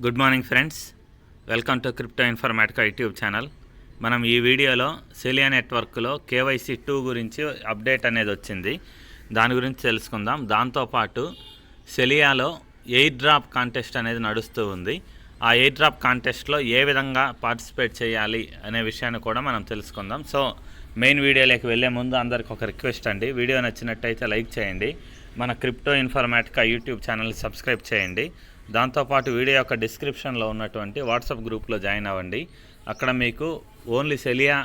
Good morning friends, welcome to crypto Informatica YouTube channel. మనం ఈ వీడియోలో సెలియా నెట్వర్క్లో కేవైసీ 2 గురించి అప్డేట్ అనేది వచ్చింది. దాని గురించి తెలుసుకుందాం. దాంతోపాటు సెలియాలో ఎయిర్ డ్రాప్ కాంటెస్ట్ అనేది నడుస్తూ ఉంది. ఆ ఎయిర్ డ్రాప్ కాంటెస్ట్లో ఏ విధంగా పార్టిసిపేట్ చేయాలి అనే విషయాన్ని కూడా మనం తెలుసుకుందాం. సో మెయిన్ వీడియోలోకి వెళ్ళే ముందు అందరికి ఒక రిక్వెస్ట్ అండి, వీడియో నచ్చినట్టయితే లైక్ చేయండి, మన క్రిప్టో ఇన్ఫర్మేటికా యూట్యూబ్ ఛానల్ని సబ్స్క్రైబ్ చేయండి. దాంతోపాటు వీడియో యొక్క డిస్క్రిప్షన్లో ఉన్నటువంటి వాట్సాప్ గ్రూప్లో జాయిన్ అవ్వండి. అక్కడ మీకు ఓన్లీ సెలియా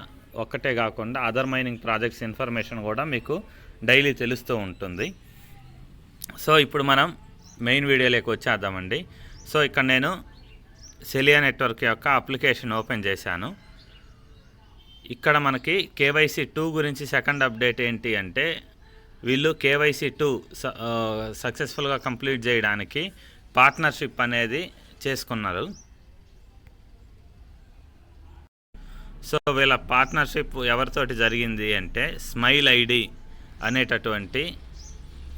ఒక్కటే కాకుండా అదర్ మైనింగ్ ప్రాజెక్ట్స్ ఇన్ఫర్మేషన్ కూడా మీకు డైలీ తెలుస్తూ ఉంటుంది. సో ఇప్పుడు మనం మెయిన్ వీడియోలోకి వచ్చేద్దామండి. సో ఇక్కడ నేను సెలియా నెట్వర్క్ యొక్క అప్లికేషన్ ఓపెన్ చేశాను. ఇక్కడ మనకి కేవైసీ 2 గురించి సెకండ్ అప్డేట్ ఏంటి అంటే, వీళ్ళు కేవైసీ 2 సక్సెస్ఫుల్గా కంప్లీట్ చేయడానికి పార్ట్నర్షిప్ అనేది చేసుకున్నారు. సో వీళ్ళ పార్ట్నర్షిప్ ఎవరితోటి జరిగింది అంటే స్మైల్ ఐడి అనేటటువంటి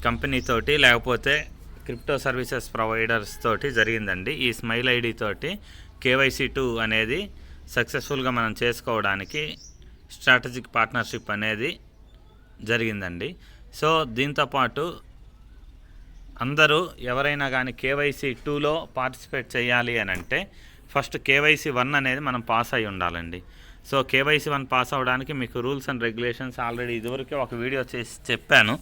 కంపెనీతోటి, లేకపోతే క్రిప్టో సర్వీసెస్ ప్రొవైడర్స్ తోటి జరిగిందండి. ఈ స్మైల్ ఐడి తోటి కేవైసీ 2 అనేది సక్సెస్ఫుల్గా మనం చేసుకోవడానికి స్ట్రాటజిక్ పార్ట్నర్షిప్ అనేది జరిగిందండి. సో దీంతోపాటు అందరూ ఎవరైనా కానీ కేవైసీ 2లో పార్టిసిపేట్ చేయాలి అని అంటే ఫస్ట్ కేవైసీ 1 అనేది మనం పాస్ అయి ఉండాలండి. సో కేవైసీ 1 పాస్ అవ్వడానికి మీకు రూల్స్ అండ్ రెగ్యులేషన్స్ ఆల్రెడీ ఇదివరకే ఒక వీడియో చేసి చెప్పాను.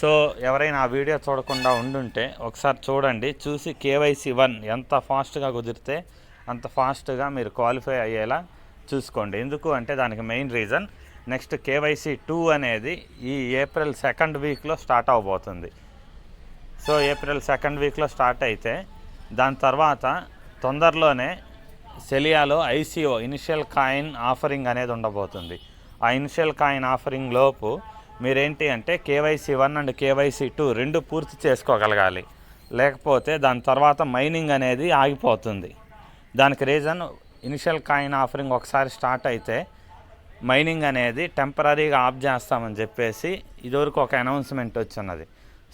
సో ఎవరైనా ఆ వీడియో చూడకుండా ఉండుంటే ఒకసారి చూడండి. చూసి కేవైసీ 1 ఎంత ఫాస్ట్గా కుదిరితే అంత ఫాస్ట్గా మీరు క్వాలిఫై అయ్యేలా చూసుకోండి. ఎందుకు అంటే దానికి మెయిన్ రీజన్, నెక్స్ట్ కేవైసీ 2 అనేది ఈ ఏప్రిల్ 2nd వీక్లో స్టార్ట్ అవబోతుంది. సో ఏప్రిల్ 2nd వీక్లో స్టార్ట్ అయితే దాని తర్వాత తొందరలోనే సెలియాలో ఐసీఓ ఇనిషియల్ కాయిన్ ఆఫరింగ్ అనేది ఉండబోతుంది. ఆ ఇనిషియల్ కాయిన్ ఆఫరింగ్ లోపు మీరేంటి అంటే కేవైసీ 1 అండ్ కేవైసీ 2 రెండు పూర్తి చేసుకోగలగాలి. లేకపోతే దాని తర్వాత మైనింగ్ అనేది ఆగిపోతుంది. దానికి రీజన్, ఇనిషియల్ కాయిన్ ఆఫరింగ్ ఒకసారి స్టార్ట్ అయితే మైనింగ్ అనేది టెంపరీగా ఆఫ్ చేస్తామని చెప్పేసి ఇదివరకు ఒక అనౌన్స్మెంట్ వచ్చిన్నది.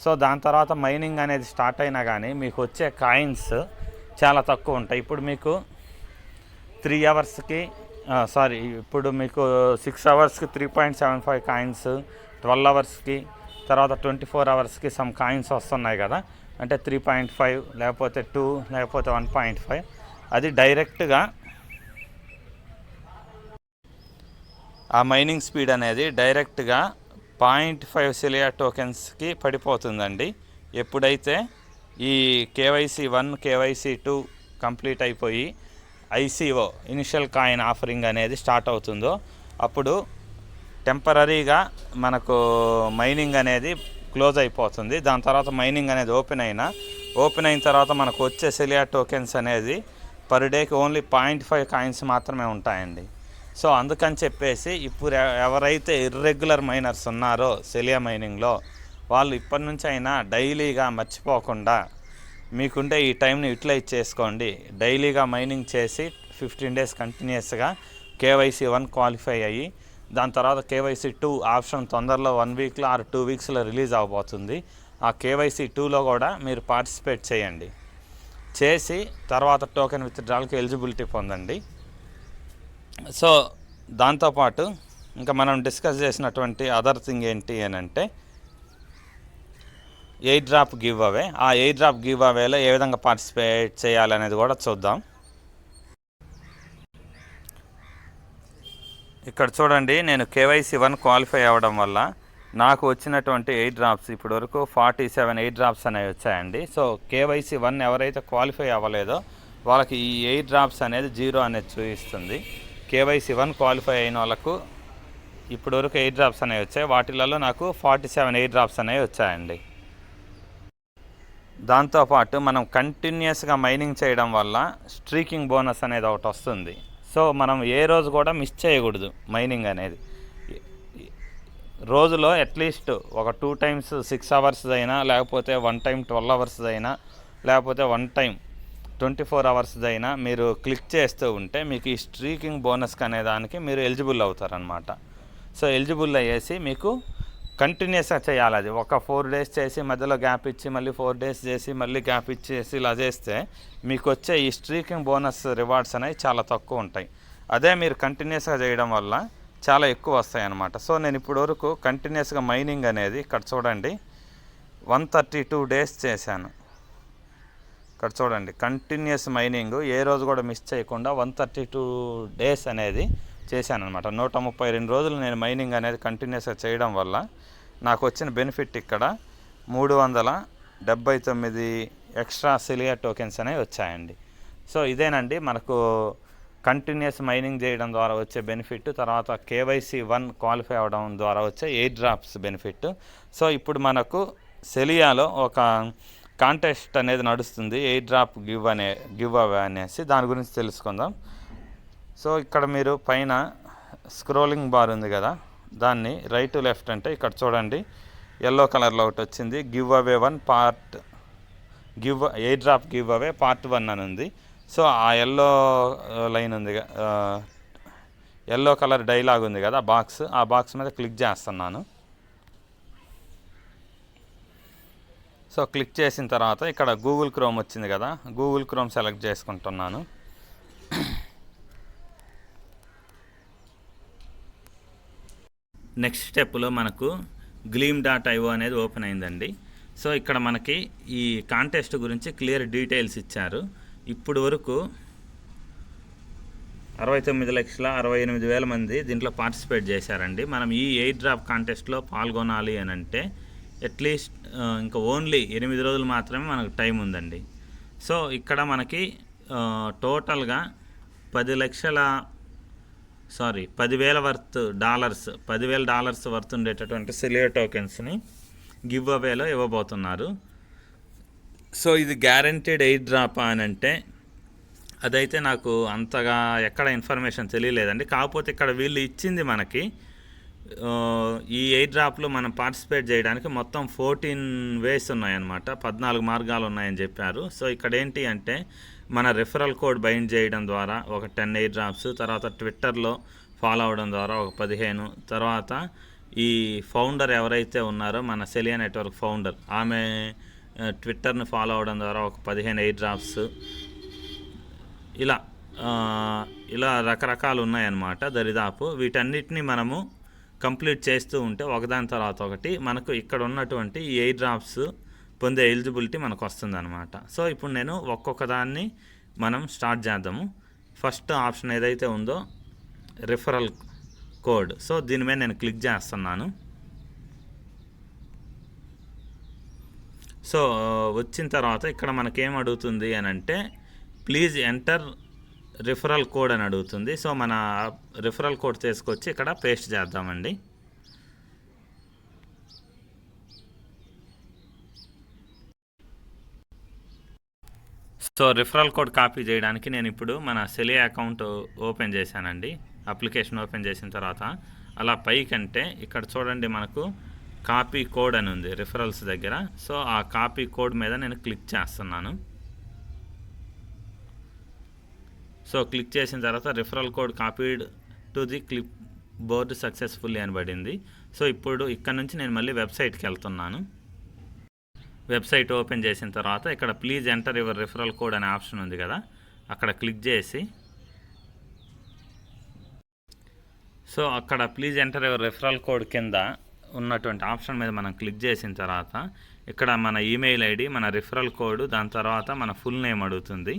సో దాని తర్వాత మైనింగ్ అనేది స్టార్ట్ అయినా కానీ మీకు వచ్చే కాయిన్స్ చాలా తక్కువ ఉంటాయి. ఇప్పుడు మీకు 3 అవర్స్కి ఇప్పుడు మీకు 6 అవర్స్కి 3.75 కాయిన్స్, 12 అవర్స్కి, తర్వాత 24 అవర్స్కి సమ్ కాయిన్స్ వస్తున్నాయి కదా, అంటే 3.5 లేకపోతే 2 లేకపోతే 1.5. అది డైరెక్ట్గా ఆ మైనింగ్ స్పీడ్ అనేది డైరెక్ట్గా 0.5 సెలియా టోకెన్స్కి పడిపోతుందండి. ఎప్పుడైతే ఈ కేవైసీ 1 కేవైసీ 2 కంప్లీట్ అయిపోయి ఐసీఓ ఇనిషియల్ కాయిన్ ఆఫరింగ్ అనేది స్టార్ట్ అవుతుందో అప్పుడు టెంపరీగా మనకు మైనింగ్ అనేది క్లోజ్ అయిపోతుంది. దాని తర్వాత మైనింగ్ అనేది ఓపెన్ అయిన తర్వాత మనకు వచ్చే సెలియా టోకెన్స్ అనేది పర్ డేకి ఓన్లీ 0.5 కాయిన్స్ మాత్రమే ఉంటాయండి. సో అందుకని చెప్పేసి ఇప్పుడు ఎవరైతే ఇర్రెగ్యులర్ మైనర్స్ ఉన్నారో సెలియా మైనింగ్లో, వాళ్ళు ఇప్పటి నుంచి అయినా డైలీగా మర్చిపోకుండా మీకుంటే ఈ టైంని యూటిలైజ్ చేసుకోండి. డైలీగా మైనింగ్ చేసి 15 డేస్ కంటిన్యూస్గా కేవైసీ 1 క్వాలిఫై అయ్యి దాని తర్వాత కేవైసీ 2 ఆప్షన్ తొందరలో 1 వీక్లో ఆర్ 2 వీక్స్లో రిలీజ్ అవబోతుంది. ఆ కేవైసీ 2లో కూడా మీరు పార్టిసిపేట్ చేసి తర్వాత టోకెన్ విత్డ్రాల్కి ఎలిజిబిలిటీ పొందండి. సో దాంతోపాటు ఇంకా మనం డిస్కస్ చేసినటువంటి అదర్ థింగ్ ఏంటి అని అంటే ఎయిర్ డ్రాప్ గివ్ అవే. ఆ ఎయిర్ డ్రాప్ గివ్ అవేలో ఏ విధంగా పార్టిసిపేట్ చేయాలనేది కూడా చూద్దాం. ఇక్కడ చూడండి, నేను కేవైసీ 1 క్వాలిఫై అవ్వడం వల్ల నాకు వచ్చినటువంటి ఎయిర్ డ్రాప్స్ ఇప్పటి వరకు 47 ఎయిర్ డ్రాప్స్ అనేవి వచ్చాయండి. సో కేవైసీ 1 ఎవరైతే క్వాలిఫై అవ్వలేదో వాళ్ళకి ఈ ఎయిర్ డ్రాప్స్ అనేది 0 అనేది చూపిస్తుంది. కేవైసీ 1 క్వాలిఫై అయిన వాళ్ళకు ఇప్పటివరకు ఎయిర్ డ్రాప్స్ అనేవి వచ్చాయి. వాటిలలో నాకు 47 ఎయిర్ డ్రాప్స్ అనేవి వచ్చాయండి. దాంతోపాటు మనం కంటిన్యూస్గా మైనింగ్ చేయడం వల్ల స్ట్రీకింగ్ బోనస్ అనేది ఒకటి వస్తుంది. సో మనం ఏ రోజు కూడా మిస్ చేయకూడదు మైనింగ్ అనేది. రోజులో అట్లీస్ట్ ఒక 2 టైమ్స్ 6 అవర్స్ అయినా, లేకపోతే 1 టైం 12 అవర్స్ అయినా, లేకపోతే 1 టైం 24 అవర్స్ అయినా మీరు క్లిక్ చేస్తూ ఉంటే మీకు ఈ స్ట్రీకింగ్ బోనస్కి అనే దానికి మీరు ఎలిజిబుల్ అవుతారనమాట. సో ఎలిజిబుల్ అయ్యేసి మీకు కంటిన్యూస్గా చేయాలి. అది ఒక 4 డేస్ చేసి మధ్యలో గ్యాప్ ఇచ్చి మళ్ళీ 4 డేస్ చేసి మళ్ళీ గ్యాప్ ఇచ్చేసి ఇలా చేస్తే మీకు వచ్చే ఈ స్ట్రీకింగ్ బోనస్ రివార్డ్స్ అనేవి చాలా తక్కువ ఉంటాయి. అదే మీరు కంటిన్యూస్గా చేయడం వల్ల చాలా ఎక్కువ వస్తాయి అన్నమాట. సో నేను ఇప్పుడు వరకు కంటిన్యూస్గా మైనింగ్ అనేది ఇక్కడ చూడండి 132 డేస్ చేశాను. ఇక్కడ చూడండి కంటిన్యూస్ మైనింగ్ ఏ రోజు కూడా మిస్ చేయకుండా 132 డేస్ అనేది చేశాను అనమాట. 132 రోజులు నేను మైనింగ్ అనేది కంటిన్యూస్గా చేయడం వల్ల నాకు వచ్చిన బెనిఫిట్ ఇక్కడ 379 ఎక్స్ట్రా సిలియా టోకెన్స్ అనేవి వచ్చాయండి. సో ఇదేనండి మనకు కంటిన్యూస్ మైనింగ్ చేయడం ద్వారా వచ్చే బెనిఫిట్. తర్వాత కేవైసీ 1 క్వాలిఫై అవ్వడం ద్వారా వచ్చే ఎయిర్ డ్రాప్స్ బెనిఫిట్. సో ఇప్పుడు మనకు సెలియాలో ఒక కాంటెస్ట్ అనేది నడుస్తుంది, ఎయిర్ డ్రాప్ గివ్ అవే అనేసి. దాని గురించి తెలుసుకుందాం. సో ఇక్కడ మీరు పైన స్క్రోలింగ్ బార్ ఉంది కదా, దాన్ని రైట్ టు లెఫ్ట్ అంటే ఇక్కడ చూడండి ఎల్లో కలర్లో ఒకటి వచ్చింది give away 1 part air drop give away part 1 అని ఉంది. సో ఆ ఎల్లో లైన్ ఉంది, ఎల్లో కలర్ డైలాగ్ ఉంది కదా ఆ బాక్స్ మీద క్లిక్ చేస్తున్నాను. సో క్లిక్ చేసిన తర్వాత ఇక్కడ గూగుల్ క్రోమ్ వచ్చింది కదా, గూగుల్ క్రోమ్ సెలెక్ట్ చేసుకుంటున్నాను. నెక్స్ట్ స్టెప్లో మనకు gleam.io అనేది ఓపెన్ అయిందండి. సో ఇక్కడ మనకి ఈ కాంటెస్ట్ గురించి క్లియర్ డీటెయిల్స్ ఇచ్చారు. ఇప్పుడు వరకు 69,68,000 మంది దీంట్లో పార్టిసిపేట్ చేశారండి. మనం ఈ ఎయిర్ డ్రాప్ కాంటెస్ట్లో పాల్గొనాలి అని అంటే అట్లీస్ట్ ఇంకా ఓన్లీ 8 రోజులు మాత్రమే మనకు టైం ఉందండి. సో ఇక్కడ మనకి టోటల్గా 10,000 వర్త్ $10,000 వర్త్ ఉండేటటువంటి సిలియర్ టోకెన్స్ని గివ్ అవేలో ఇవ్వబోతున్నారు. సో ఇది గ్యారంటీడ్ ఎయిర్ డ్రాప్ అని అంటే అదైతే నాకు అంతగా ఎక్కడ ఇన్ఫర్మేషన్ తెలియలేదండి. కాకపోతే ఇక్కడ వీళ్ళు ఇచ్చింది మనకి ఈ ఎయిర్ డ్రాప్లో మనం పార్టిసిపేట్ చేయడానికి మొత్తం 14 వేస్ ఉన్నాయన్నమాట, 14 మార్గాలు ఉన్నాయని చెప్పారు. సో ఇక్కడ ఏంటి అంటే మన రెఫరల్ కోడ్ బైండ్ చేయడం ద్వారా ఒక 10 ఎయిర్ డ్రాప్స్, తర్వాత ట్విట్టర్లో ఫాలో అవడం ద్వారా ఒక 15, తర్వాత ఈ ఫౌండర్ ఎవరైతే ఉన్నారో మన సెలియా నెట్వర్క్ ఫౌండర్ ఆమె ట్విట్టర్ని ఫాలో అవడం ద్వారా ఒక 15 ఎయిర్ డ్రాప్స్, ఇలా రకరకాలు ఉన్నాయన్నమాట దరిదాపు. వీటన్నిటిని మనము కంప్లీట్ చేస్తూ ఉంటే ఒకదాని తర్వాత ఒకటి మనకు ఇక్కడ ఉన్నటువంటి ఈ ఎయిర్ డ్రాప్స్ పొందే ఎలిజిబిలిటీ మనకు వస్తుందన్నమాట. సో ఇప్పుడు నేను ఒక్కొక్క దాన్ని మనం స్టార్ట్ చేద్దాము. ఫస్ట్ ఆప్షన్ ఏదైతే ఉందో రిఫరల్ కోడ్, సో దీని మీద నేను క్లిక్ చేస్తున్నాను. సో వచ్చిన తర్వాత ఇక్కడ మనకేం అడుగుతుంది అని అంటే ప్లీజ్ ఎంటర్ రిఫరల్ కోడ్ అని అడుగుతుంది. సో మన రిఫరల్ కోడ్ తీసుకొచ్చి ఇక్కడ పేస్ట్ చేద్దామండి. సో రిఫరల్ కోడ్ కాపీ చేయడానికి నేను ఇప్పుడు మన సెలియా అకౌంట్ ఓపెన్ చేశానండి. అప్లికేషన్ ఓపెన్ చేసిన తర్వాత అలా పైకంటే ఇక్కడ చూడండి మనకు కాపీ కోడ్ అని ఉంది రిఫరల్స్ దగ్గర. సో ఆ కాపీ కోడ్ మీద నేను క్లిక్ చేస్తున్నాను. సో క్లిక్ చేసిన తర్వాత referral code copied to the clip board successfully అని పడింది. సో ఇప్పుడు ఇక్కడ నుంచి నేను మళ్ళీ వెబ్సైట్కి వెళ్తున్నాను. వెబ్సైట్ ఓపెన్ చేసిన తర్వాత ఇక్కడ please enter your referral code అనే ఆప్షన్ ఉంది కదా, అక్కడ క్లిక్ చేసి సో అక్కడ please enter your referral code కింద ఉన్నటువంటి ఆప్షన్ మీద మనం క్లిక్ చేసిన తర్వాత ఇక్కడ మన ఈమెయిల్ ఐడి, మన రిఫరల్ కోడ్, దాని తర్వాత మన ఫుల్ నేమ్ అడుగుతుంది.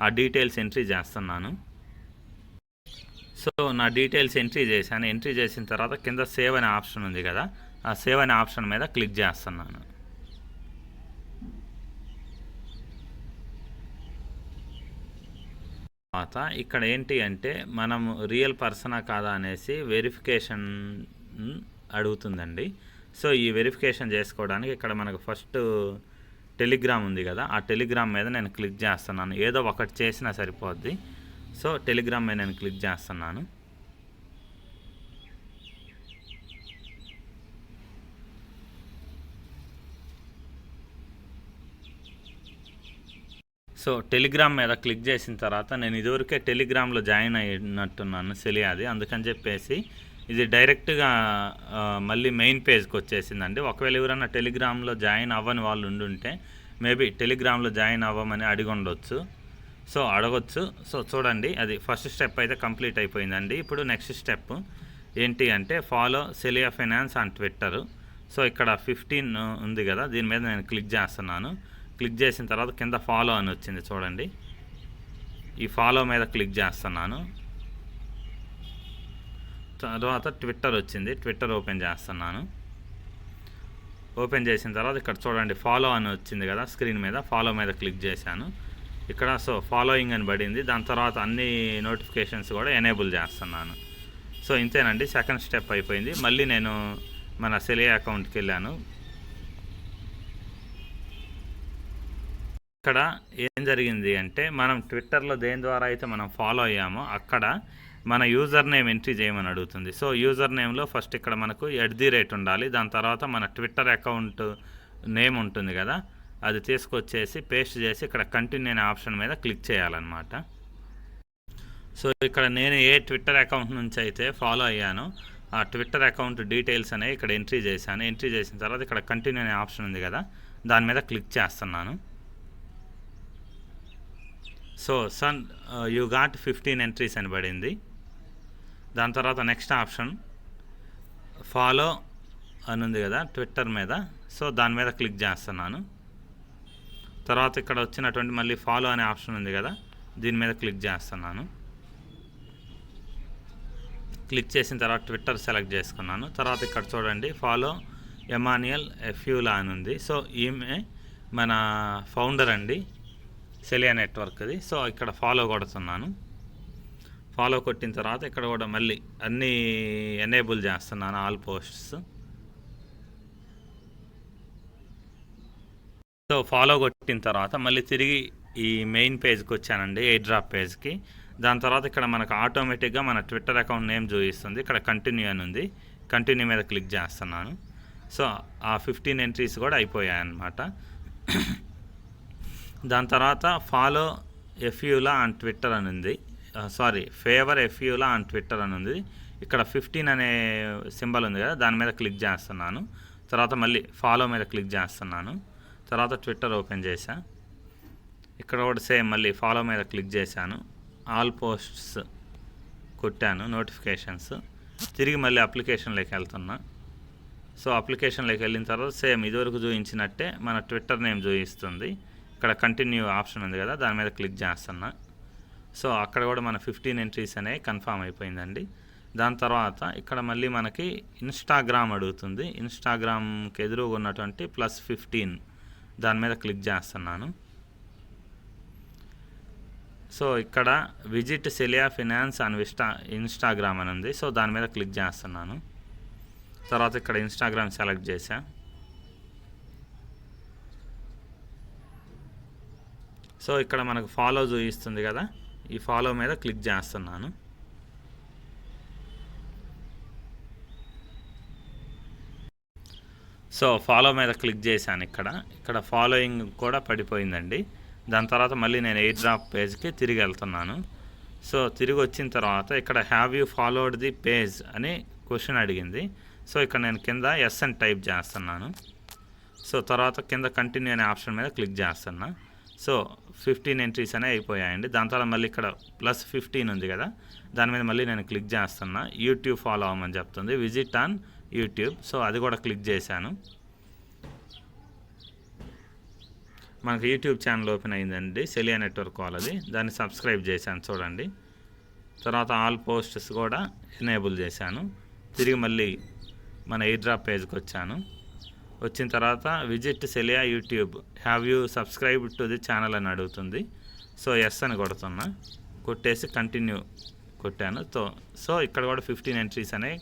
ఆ డీటెయిల్స్ ఎంట్రీ చేస్తున్నాను. సో నా డీటెయిల్స్ ఎంట్రీ చేశాను. ఎంట్రీ చేసిన తర్వాత కింద సేవ్ అనే ఆప్షన్ ఉంది కదా, ఆ సేవ్ అనే ఆప్షన్ మీద క్లిక్ చేస్తున్నాను. తర్వాత ఇక్కడ ఏంటి అంటే మనం రియల్ పర్సనా కాదా అనేసి వెరిఫికేషన్ అడుగుతుందండి. సో ఈ వెరిఫికేషన్ చేసుకోవడానికి ఇక్కడ మనకు ఫస్ట్ టెలిగ్రామ్ ఉంది కదా, ఆ టెలిగ్రామ్ మీద నేను క్లిక్ చేస్తున్నాను. ఏదో ఒకటి చేసినా సరిపోద్ది. సో టెలిగ్రామ్ మీద నేను క్లిక్ చేస్తున్నాను. సో టెలిగ్రామ్ మీద క్లిక్ చేసిన తర్వాత నేను ఇదివరకే టెలిగ్రామ్లో జాయిన్ అయినట్టున్నాను సెలియాది, అందుకని చెప్పేసి ఇది డైరెక్ట్గా మళ్ళీ మెయిన్ పేజ్కి వచ్చేసిందండి. ఒకవేళ ఎవరైనా టెలిగ్రామ్లో జాయిన్ అవ్వని వాళ్ళు ఉండుంటే మేబీ టెలిగ్రామ్లో జాయిన్ అవ్వమని అడిగి ఉండొచ్చు. సో అడగొచ్చు. సో చూడండి, అది ఫస్ట్ స్టెప్ అయితే కంప్లీట్ అయిపోయిందండి. ఇప్పుడు నెక్స్ట్ స్టెప్ ఏంటి అంటే follow Celia finance on Twitter. So ఇక్కడ 15 ఉంది కదా, దీని మీద నేను క్లిక్ చేస్తున్నాను. క్లిక్ చేసిన తర్వాత కింద ఫాలో అని వచ్చింది చూడండి. ఈ ఫాలో మీద క్లిక్ చేస్తున్నాను. తర్వాత ట్విట్టర్ వచ్చింది, ట్విట్టర్ ఓపెన్ చేస్తున్నాను. ఓపెన్ చేసిన తర్వాత ఇక్కడ చూడండి ఫాలో అని వచ్చింది కదా స్క్రీన్ మీద, ఫాలో మీద క్లిక్ చేశాను. ఇక్కడ సో ఫాలోయింగ్ అని పడింది. దాని తర్వాత అన్ని నోటిఫికేషన్స్ కూడా ఎనేబుల్ చేస్తున్నాను. సో ఇంతేనండి, సెకండ్ స్టెప్ అయిపోయింది. మళ్ళీ నేను మన సెలియా అకౌంట్కి వెళ్ళాను. ఇక్కడ ఏం జరిగింది అంటే మనం ట్విట్టర్లో దేని ద్వారా అయితే మనం ఫాలో అయ్యామో అక్కడ మన యూజర్ నేమ్ ఎంట్రీ చేయమని అడుగుతుంది. సో యూజర్ నేమ్లో ఫస్ట్ ఇక్కడ మనకు @ ఉండాలి. దాని తర్వాత మన ట్విట్టర్ అకౌంట్ నేమ్ ఉంటుంది కదా, అది తీసుకొచ్చేసి పేస్ట్ చేసి ఇక్కడ కంటిన్యూ అనే ఆప్షన్ మీద క్లిక్ చేయాలన్నమాట. సో ఇక్కడ నేను ఏ ట్విట్టర్ అకౌంట్ నుంచి అయితే ఫాలో అయ్యానో ఆ ట్విట్టర్ అకౌంట్ డీటెయిల్స్ అనేవి ఇక్కడ ఎంట్రీ చేశాను. ఎంట్రీ చేసిన తర్వాత ఇక్కడ కంటిన్యూ అనే ఆప్షన్ ఉంది కదా, దాని మీద క్లిక్ చేస్తున్నాను. So son you got 15 entries అని పడింది. దాని తర్వాత నెక్స్ట్ ఆప్షన్ ఫాలో అని ఉంది కదా ట్విట్టర్ మీద, సో దాని మీద క్లిక్ చేస్తున్నాను. తర్వాత ఇక్కడ వచ్చినటువంటి మళ్ళీ ఫాలో అనే ఆప్షన్ ఉంది కదా, దీని మీద క్లిక్ చేస్తున్నాను. క్లిక్ చేసిన తర్వాత ట్విట్టర్ సెలెక్ట్ చేసుకున్నాను. తర్వాత ఇక్కడ చూడండి ఫాలో ఎమాన్యుయల్ ఎఫ్యూలా అని ఉంది. సో ఈమె మన ఫౌండర్ అండి సెలియా నెట్వర్క్ది. సో ఇక్కడ ఫాలో కొడుతున్నాను. ఫాలో కొట్టిన తర్వాత ఇక్కడ కూడా మళ్ళీ అన్నీ ఎనేబుల్ చేస్తున్నాను, ఆల్ పోస్ట్స్. సో ఫాలో కొట్టిన తర్వాత మళ్ళీ తిరిగి ఈ మెయిన్ పేజ్కి వచ్చానండి, ఎయిర్ డ్రాప్ పేజ్కి. దాని తర్వాత ఇక్కడ మనకు ఆటోమేటిక్గా మన ట్విట్టర్ అకౌంట్ నేమ్ చూపిస్తుంది. ఇక్కడ కంటిన్యూ అని ఉంది, కంటిన్యూ మీద క్లిక్ చేస్తున్నాను. సో ఆ 15 ఎంట్రీస్ కూడా అయిపోయాయి అన్నమాట. దాని తర్వాత ఫాలో ఎఫ్యూలా ఆన్ ట్విట్టర్ అని ఉంది, ఫేవర్ ఎఫ్యూలా ఆన్ ట్విట్టర్ అని ఉంది. ఇక్కడ 15 అనే సింబల్ ఉంది కదా, దాని మీద క్లిక్ చేస్తున్నాను. తర్వాత మళ్ళీ ఫాలో మీద క్లిక్ చేస్తున్నాను. తర్వాత ట్విట్టర్ ఓపెన్ చేశా. ఇక్కడ కూడా సేమ్ మళ్ళీ ఫాలో మీద క్లిక్ చేశాను. ఆల్ పోస్ట్స్ కొట్టాను, నోటిఫికేషన్స్. తిరిగి మళ్ళీ అప్లికేషన్లోకి వెళ్తున్నా. సో అప్లికేషన్లోకి వెళ్ళిన తర్వాత సేమ్ ఇదివరకు చూపించినట్టే మన ట్విట్టర్ నేమ్ చూపిస్తుంది. ఇక్కడ కంటిన్యూ ఆప్షన్ ఉంది కదా, దాని మీద క్లిక్ చేస్తున్నా. సో అక్కడ కూడా మన 15 ఎంట్రీస్ అనేవి కన్ఫామ్ అయిపోయిందండి. దాని తర్వాత ఇక్కడ మళ్ళీ మనకి ఇన్స్టాగ్రామ్ అడుగుతుంది. ఇన్స్టాగ్రామ్కి ఎదురుగా ఉన్నటువంటి +15 దాని మీద క్లిక్ చేస్తున్నాను. సో ఇక్కడ visit Celia finance on Instagram అని ఉంది. సో దాని మీద క్లిక్ చేస్తున్నాను. తర్వాత ఇక్కడ ఇన్స్టాగ్రామ్ సెలెక్ట్ చేశా. సో ఇక్కడ మనకు ఫాలో చూపిస్తుంది కదా, ఈ ఫాలో మీద క్లిక్ చేస్తున్నాను. సో ఫాలో మీద క్లిక్ చేశాను. ఇక్కడ ఫాలోయింగ్ కూడా పడిపోయిందండి. దాని తర్వాత మళ్ళీ నేను ఎయిర్ డ్రాప్ పేజ్కి తిరిగి వెళ్తున్నాను. సో తిరిగి వచ్చిన తర్వాత ఇక్కడ have you followed the page అని క్వశ్చన్ అడిగింది. సో ఇక్కడ నేను కింద ఎస్ అని టైప్ చేస్తున్నాను. సో తర్వాత కింద కంటిన్యూ అనే ఆప్షన్ మీద క్లిక్ చేస్తున్నా. సో 15 ఎంట్రీస్ అనేవి అయిపోయాయండి. దాని తర్వాత మళ్ళీ ఇక్కడ +15 ఉంది కదా, దాని మీద మళ్ళీ నేను క్లిక్ చేస్తున్నా. యూట్యూబ్ ఫాలో అవ్వమని చెప్తుంది, విజిట్ ఆన్ యూట్యూబ్. సో అది కూడా క్లిక్ చేశాను. మనకు యూట్యూబ్ ఛానల్ ఓపెన్ అయిందండి, సెలియా నెట్వర్క్ వాళ్ళది. దాన్ని సబ్స్క్రైబ్ చేశాను చూడండి. తర్వాత ఆల్ పోస్ట్స్ కూడా ఎనేబుల్ చేశాను. తిరిగి మళ్ళీ మన ఎయిర్ డ్రాప్ పేజ్కి వచ్చాను. వచ్చిన తర్వాత visit Celia YouTube, have you subscribe to the channel అని అడుగుతుంది. సో ఎస్ అని కొడుతున్నా, కొట్టేసి కంటిన్యూ కొట్టాను. సో ఇక్కడ కూడా 15 ఎంట్రీస్ అనేవి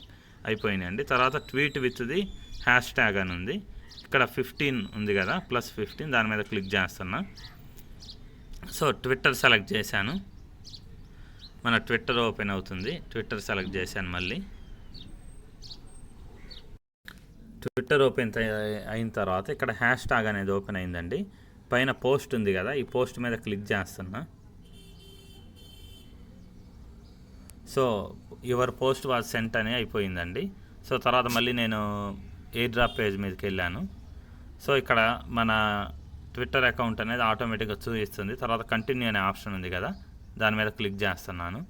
అయిపోయినాయండి. తర్వాత tweet with the hash tag అని ఉంది. ఇక్కడ 15 ఉంది కదా, +15 దాని మీద క్లిక్ చేస్తున్నా. సో ట్విట్టర్ సెలెక్ట్ చేశాను. మన ట్విట్టర్ ఓపెన్ అవుతుంది. ట్విట్టర్ సెలెక్ట్ చేశాను. మళ్ళీ ట్విట్టర్ ఓపెన్ అయిన తర్వాత ఇక్కడ హ్యాష్ ట్యాగ్ అనేది ఓపెన్ అయిందండి. పైన పోస్ట్ ఉంది కదా, ఈ పోస్ట్ మీద క్లిక్ చేస్తున్నా. So your post was sent అని అయిపోయిందండి. సో తర్వాత మళ్ళీ నేను ఎయిర్ డ్రాప్ పేజ్ మీదకి వెళ్ళాను. సో ఇక్కడ మన ట్విట్టర్ అకౌంట్ అనేది ఆటోమేటిక్గా చూపిస్తుంది. తర్వాత కంటిన్యూ అనే ఆప్షన్ ఉంది కదా, దాని మీద క్లిక్ చేస్తున్నాను.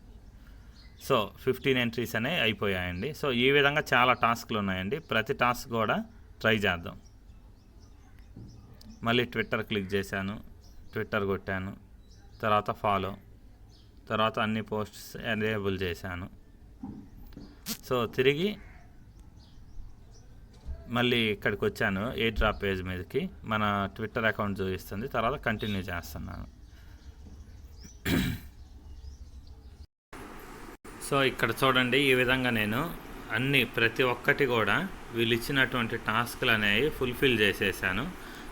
సో 15 ఎంట్రీస్ అనేవి అయిపోయాయండి. సో ఈ విధంగా చాలా టాస్క్లు ఉన్నాయండి. ప్రతి టాస్క్ కూడా ట్రై చేద్దాం. మళ్ళీ ట్విట్టర్ క్లిక్ చేశాను, ట్విట్టర్ కొట్టాను, తర్వాత ఫాలో, తర్వాత అన్ని పోస్ట్స్ ఎనేబుల్ చేశాను. సో తిరిగి మళ్ళీ ఇక్కడికి వచ్చాను, ఎయిర్ డ్రాప్ పేజ్ మీదకి. మన ట్విట్టర్ అకౌంట్ చూపిస్తుంది. తర్వాత కంటిన్యూ చేస్తున్నాను. సో ఇక్కడ చూడండి, ఈ విధంగా నేను ప్రతి ఒక్కటి కూడా వీళ్ళు ఇచ్చినటువంటి టాస్క్లు అనేవి ఫుల్ఫిల్ చేసేసాను.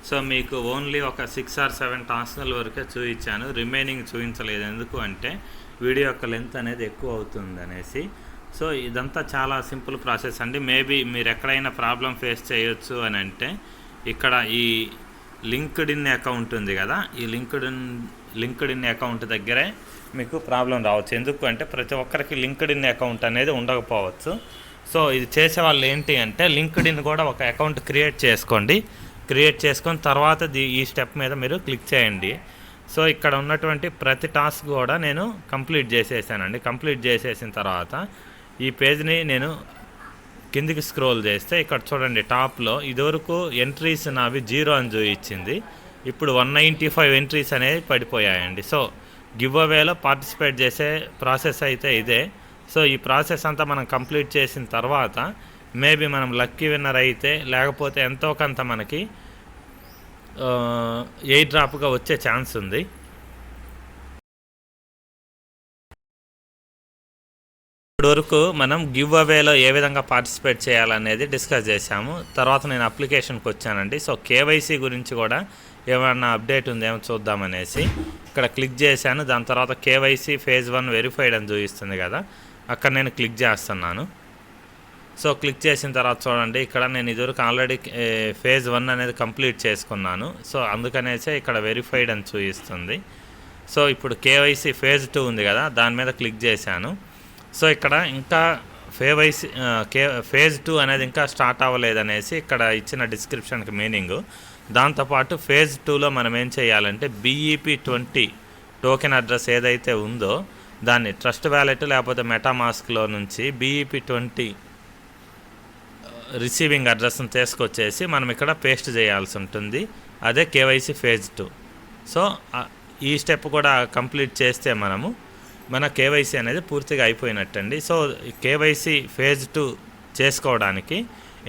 సో మీకు ఓన్లీ ఒక 6 or 7 టాస్క్ల వరకే చూపించాను, రిమైనింగ్ చూపించలేదు. ఎందుకు అంటే వీడియో యొక్క లెంత్ అనేది ఎక్కువ అవుతుంది అనేసి. సో ఇదంతా చాలా సింపుల్ ప్రాసెస్ అండి. మేబీ మీరు ఎక్కడైనా ప్రాబ్లం ఫేస్ చేయొచ్చు అని అంటే ఇక్కడ ఈ లింక్డ్ఇన్ అకౌంట్ ఉంది కదా, ఈ లింక్డ్ఇన్ అకౌంట్ దగ్గరే మీకు ప్రాబ్లం రావచ్చు. ఎందుకు అంటే ప్రతి ఒక్కరికి లింక్డ్ఇన్ అకౌంట్ అనేది ఉండకపోవచ్చు. సో ఇది చేసే వాళ్ళు ఏంటి అంటే లింక్డ్ఇన్ కూడా ఒక అకౌంట్ క్రియేట్ చేసుకొని తర్వాత ఈ స్టెప్ మీద మీరు క్లిక్ చేయండి. సో ఇక్కడ ఉన్నటువంటి ప్రతి టాస్క్ కూడా నేను కంప్లీట్ చేసేసానండి. కంప్లీట్ చేసేసిన తర్వాత ఈ పేజ్ని నేను కిందికి స్క్రోల్ చేస్తే ఇక్కడ చూడండి, టాప్లో ఇదివరకు ఎంట్రీస్ నావి 0 అని చూపించింది. ఇప్పుడు 195 ఎంట్రీస్ అనేవి పడిపోయాయండి. సో గివ్ అవేలో పార్టిసిపేట్ చేసే ప్రాసెస్ అయితే ఇదే. సో ఈ ప్రాసెస్ అంతా మనం కంప్లీట్ చేసిన తర్వాత మేబీ మనం లక్కీ విన్నర్ అయితే, లేకపోతే ఎంతో కొంత మనకి ఎయిర్ డ్రాప్గా వచ్చే ఛాన్స్ ఉంది. ఇప్పటివరకు మనం గివ్ అవేలో ఏ విధంగా పార్టిసిపేట్ చేయాలనేది డిస్కస్ చేశాము. తర్వాత నేను అప్లికేషన్కి వచ్చానండి. సో కేవైసీ గురించి కూడా ఏమన్నా అప్డేట్ ఉందేమో చూద్దామనేసి ఇక్కడ క్లిక్ చేశాను. దాని తర్వాత కేవైసీ ఫేజ్ 1 వెరిఫైడ్ అని చూపిస్తుంది కదా, అక్కడ నేను క్లిక్ చేస్తున్నాను. సో క్లిక్ చేసిన తర్వాత చూడండి, ఇక్కడ నేను ఇదివరకు ఆల్రెడీ ఫేజ్ 1 అనేది కంప్లీట్ చేసుకున్నాను. సో అందుకనేసే ఇక్కడ వెరిఫైడ్ అని చూపిస్తుంది. సో ఇప్పుడు కేవైసీ ఫేజ్ 2 ఉంది కదా, దాని మీద క్లిక్ చేశాను. సో ఇక్కడ ఇంకా ఫేజ్ 2 అనేది ఇంకా స్టార్ట్ అవ్వలేదనేసి ఇక్కడ ఇచ్చిన డిస్క్రిప్షన్కి మీనింగు. దాంతోపాటు ఫేజ్ 2లో మనం ఏం చేయాలంటే BEP20 టోకెన్ అడ్రస్ ఏదైతే ఉందో దాన్ని ట్రస్ట్ వ్యాలెట్ లేకపోతే మెటామాస్క్లో నుంచి BEP20 రిసీవింగ్ అడ్రస్ని తీసుకొచ్చేసి మనం ఇక్కడ పేస్ట్ చేయాల్సి ఉంటుంది. అదే కేవైసీ ఫేజ్ 2. సో ఈ స్టెప్ కూడా కంప్లీట్ చేస్తే మన కేవైసీ అనేది పూర్తిగా అయిపోయినట్టండి. సో కేవైసీ ఫేజ్ 2 చేసుకోవడానికి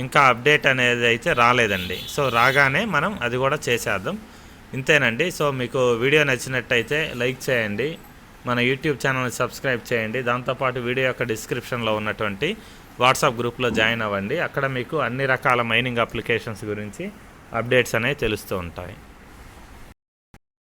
ఇంకా అప్డేట్ అనేది అయితే రాలేదండి. సో రాగానే మనం అది కూడా చేసేద్దాం. ఇంతేనండి. సో మీకు వీడియో నచ్చినట్టయితే లైక్ చేయండి, మన యూట్యూబ్ ఛానల్ని సబ్స్క్రైబ్ చేయండి. దాంతోపాటు వీడియో యొక్క డిస్క్రిప్షన్లో ఉన్నటువంటి వాట్సాప్ గ్రూప్లో జాయిన్ అవ్వండి. అక్కడ మీకు అన్ని రకాల మైనింగ్ అప్లికేషన్స్ గురించి అప్డేట్స్ అనేవి తెలుస్తూ ఉంటాయి.